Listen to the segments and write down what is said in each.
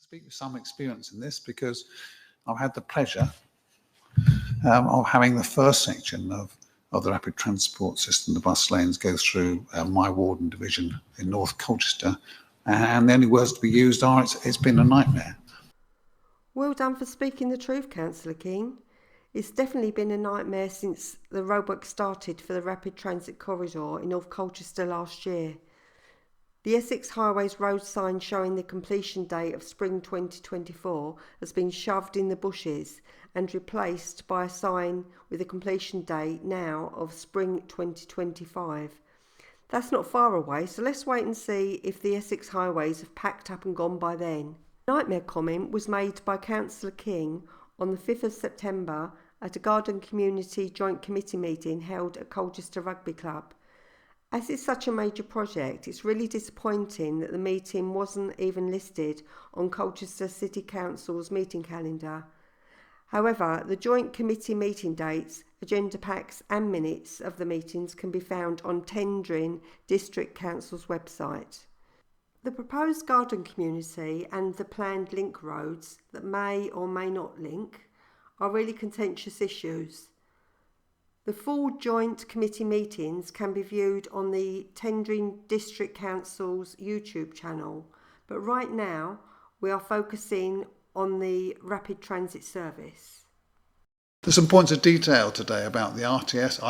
speak with some experience in this because I've had the pleasure of having the first section of the rapid transport system, the bus lanes, go through my ward and division in North Colchester, and the only words to be used are it's been a nightmare. Well done for speaking the truth, Councillor King. It's definitely been a nightmare since the roadwork started for the rapid transit corridor in North Colchester last year. The Essex Highways road sign showing the completion date of spring 2024 has been shoved in the bushes and replaced by a sign with a completion date now of spring 2025. That's not far away, so let's wait and see if the Essex Highways have packed up and gone by then. The nightmare comment was made by Councillor King on the 5th of September at a Garden Community Joint Committee meeting held at Colchester Rugby Club. As it's such a major project, it's really disappointing that the meeting wasn't even listed on Colchester City Council's meeting calendar. However, the Joint Committee meeting dates, agenda packs and minutes of the meetings can be found on Tendring District Council's website. The proposed garden community and the planned link roads that may or may not link are really contentious issues. The full joint committee meetings can be viewed on the Tendring District Council's YouTube channel, but right now we are focusing on the rapid transit service. There's some points of detail today about the RTS.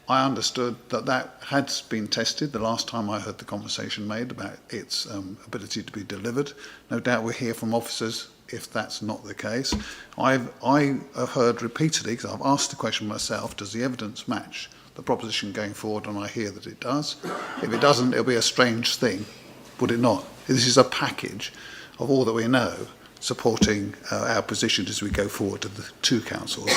I understood that had been tested the last time I heard the conversation made about its ability to be delivered. No doubt we'll hear from officers if that's not the case. I have heard repeatedly, because I've asked the question myself, does the evidence match the proposition going forward? And I hear that it does. If it doesn't, it'll be a strange thing, would it not? This is a package of all that we know supporting our position as we go forward to the two councils.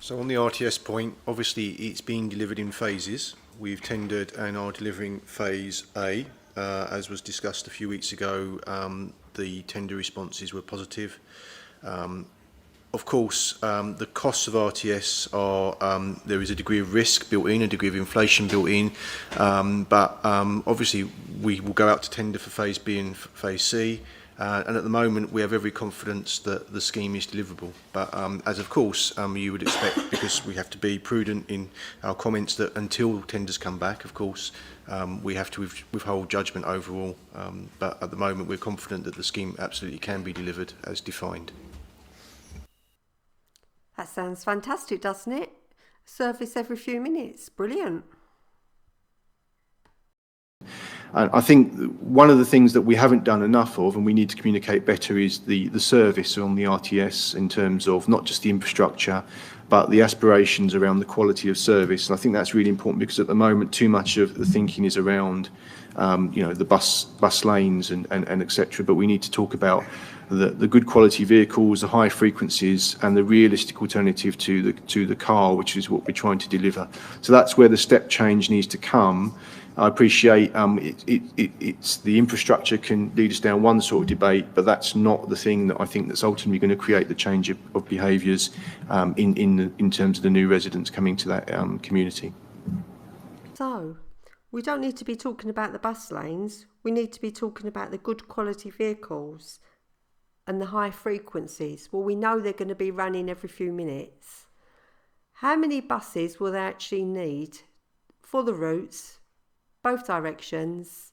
So on the RTS point, obviously it's being delivered in phases. We've tendered and are delivering phase A. As was discussed a few weeks ago, the tender responses were positive. Of course, the costs of RTS are, there is a degree of risk built in, a degree of inflation built in, but obviously we will go out to tender for phase B and phase C. And at the moment, we have every confidence that the scheme is deliverable. But as of course, you would expect, because we have to be prudent in our comments, that until tenders come back, of course, we have to withhold judgment overall. But at the moment, we're confident that the scheme absolutely can be delivered as defined. That sounds fantastic, doesn't it? Service every few minutes. Brilliant. And I think one of the things that we haven't done enough of, and we need to communicate better, is the service on the RTS in terms of not just the infrastructure, but the aspirations around the quality of service. And I think that's really important, because at the moment too much of the thinking is around the bus lanes and etc. But we need to talk about the good quality vehicles, the high frequencies, and the realistic alternative to the car, which is what we're trying to deliver. So that's where the step change needs to come. I appreciate it's the infrastructure can lead us down one sort of debate, but that's not the thing that I think that's ultimately going to create the change of behaviours in terms of the new residents coming to that community. So, we don't need to be talking about the bus lanes, we need to be talking about the good quality vehicles and the high frequencies. Well, we know they're going to be running every few minutes. How many buses will they actually need for the routes, both directions,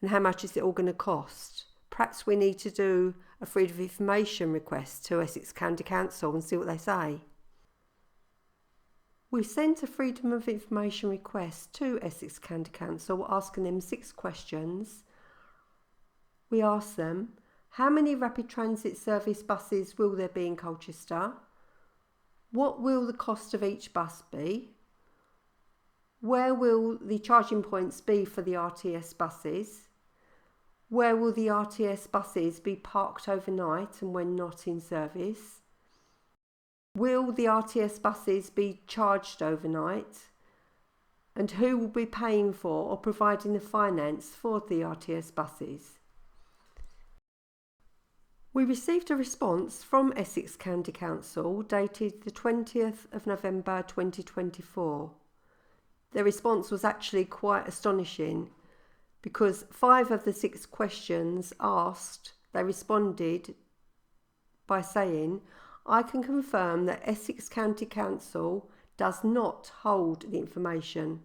and how much is it all going to cost? Perhaps we need to do a freedom of information request to Essex County Council and see what they say. We've sent a freedom of information request to Essex County Council asking them 6 questions. We asked them, how many rapid transit service buses will there be in Colchester? What will the cost of each bus be? Where will the charging points be for the RTS buses? Where will the RTS buses be parked overnight and when not in service? Will the RTS buses be charged overnight? And who will be paying for or providing the finance for the RTS buses? We received a response from Essex County Council dated the 20th of November 2024. Their response was actually quite astonishing, because 5 of the 6 questions asked, they responded by saying, I can confirm that Essex County Council does not hold the information.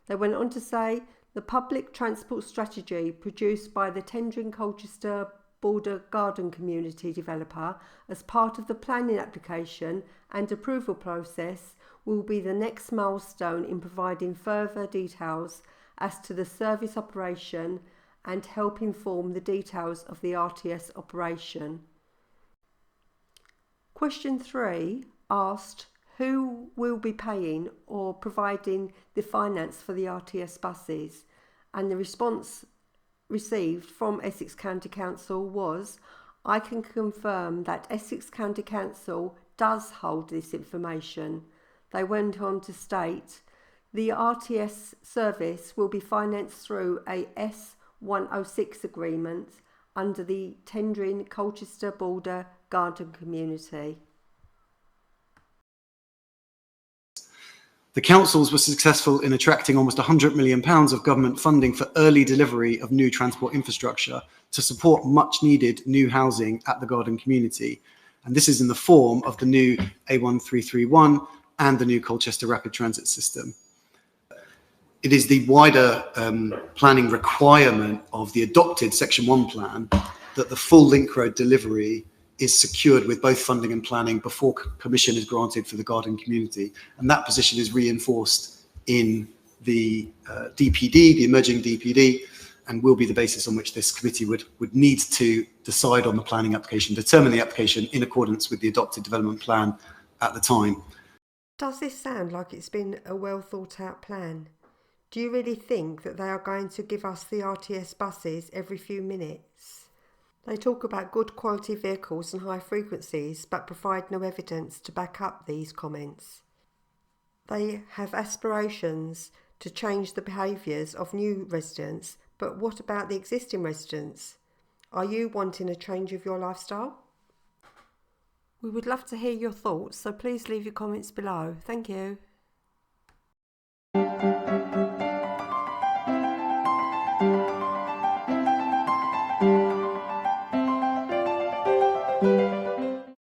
They went on to say, the public transport strategy produced by the Tendring Colchester Border Garden Community developer as part of the planning application and approval process will be the next milestone in providing further details as to the service operation and help inform the details of the RTS operation. Question 3 asked who will be paying or providing the finance for the RTS buses, and the response received from Essex County Council was, I can confirm that Essex County Council does hold this information. They went on to state, the RTS service will be financed through a S106 agreement under the Tendring Colchester Border Garden Community. The councils were successful in attracting almost £100 million of government funding for early delivery of new transport infrastructure to support much needed new housing at the garden community. And this is in the form of the new A1331 and the new Colchester Rapid Transit System. It is the wider planning requirement of the adopted Section 1 plan that the full link road delivery is secured with both funding and planning before permission is granted for the garden community. And that position is reinforced in the DPD, the emerging DPD, and will be the basis on which this committee would need to decide on the planning application, determine the application in accordance with the adopted development plan at the time. Does this sound like it's been a well thought out plan? Do you really think that they are going to give us the RTS buses every few minutes? They talk about good quality vehicles and high frequencies, but provide no evidence to back up these comments. They have aspirations to change the behaviours of new residents, but what about the existing residents? Are you wanting a change of your lifestyle? We would love to hear your thoughts, so please leave your comments below. Thank you.